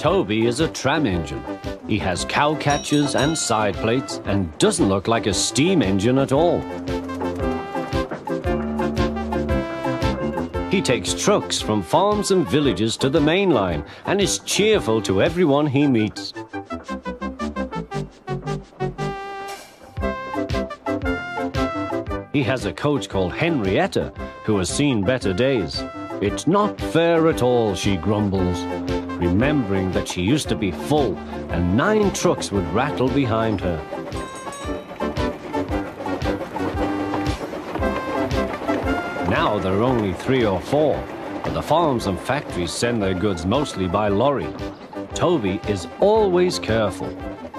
Toby is a tram engine. He has cow catchers and side plates and doesn't look like a steam engine at all. He takes trucks from farms and villages to the main line and is cheerful to everyone he meets. He has a coach called Henrietta, who has seen better days. It's not fair at all, she grumbles, remembering that she used to be full and 9 trucks would rattle behind her. Now there are only 3 or 4, but the farms and factories send their goods mostly by lorry. Toby is always careful.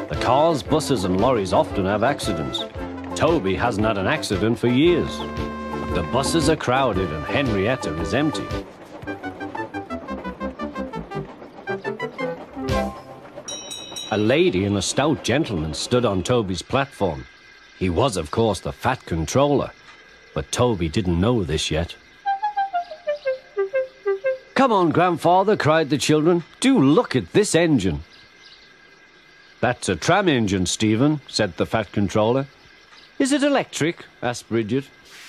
The cars, buses and lorries often have accidents. Toby hasn't had an accident for years. The buses are crowded and Henrietta is empty. A lady and a stout gentleman stood on Toby's platform. He was, of course, the Fat Controller, but Toby didn't know this yet. "Come on, Grandfather," cried the children. "Do look at this engine." "That's a tram engine, Stephen," said the Fat Controller. "Is it electric?" asked Bridget.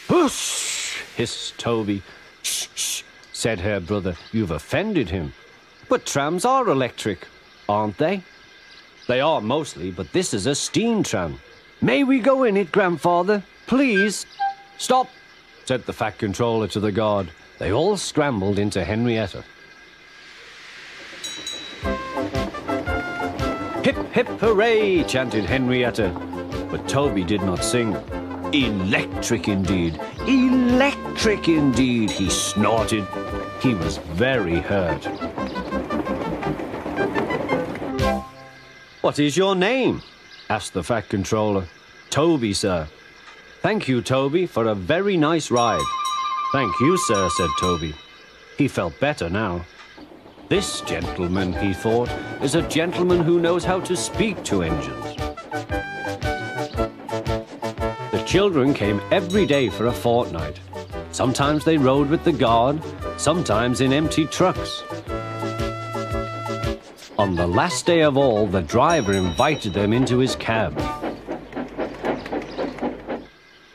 "Whoosh!" hissed Toby. "Shh, shh," said her brother. "You've offended him." "But trams are electric, aren't they?" "They are mostly, but this is a steam tram." "May we go in it, Grandfather? Please?" "Stop," said the Fat Controller to the guard. They all scrambled into Henrietta. "Hip, hip, hooray!" chanted Henrietta. But Toby did not sing. "Electric indeed! Electric indeed!" he snorted. He was very hurt. "What is your name?" asked the Fat Controller. "Toby, sir." "Thank you, Toby, for a very nice ride." "Thank you, sir," said Toby. He felt better now. This gentleman, he thought, is a gentleman who knows how to speak to engines. The children came every day for a fortnight. Sometimes they rode with the guard, sometimes in empty trucks. On the last day of all, the driver invited them into his cab.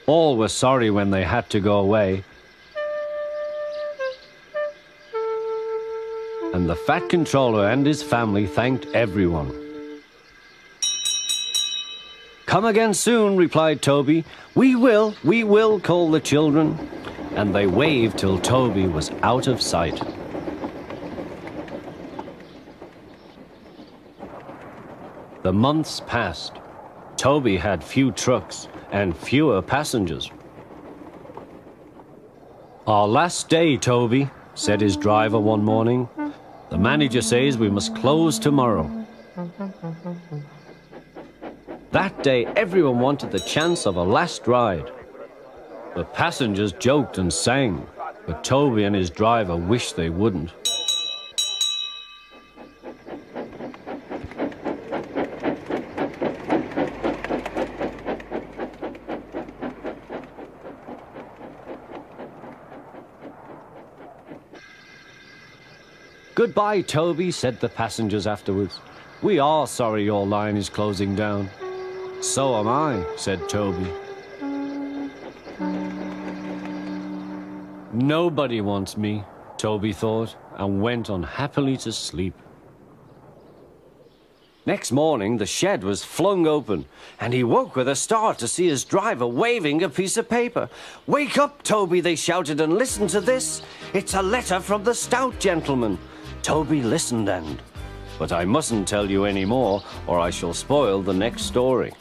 All were sorry when they had to go away. And the Fat Controller and his family thanked everyone. "Come again soon," replied Toby. We will," called the children. And they waved till Toby was out of sight. The months passed. Toby had few trucks and fewer passengers. "Our last day, Toby," said his driver one morning. "The manager says we must close tomorrow." That day, everyone wanted the chance of a last ride. The passengers joked and sang, but Toby and his driver wished they wouldn't. "Goodbye, Toby," said the passengers afterwards. "We are sorry your line is closing down." "So am I," said Toby. Nobody wants me, Toby thought, and went unhappily to sleep. Next morning, the shed was flung open, and he woke with a start to see his driver waving a piece of paper. "Wake up, Toby," they shouted, "and listen to this. It's a letter from the stout gentleman." Toby listened but I mustn't tell you any more, or I shall spoil the next story.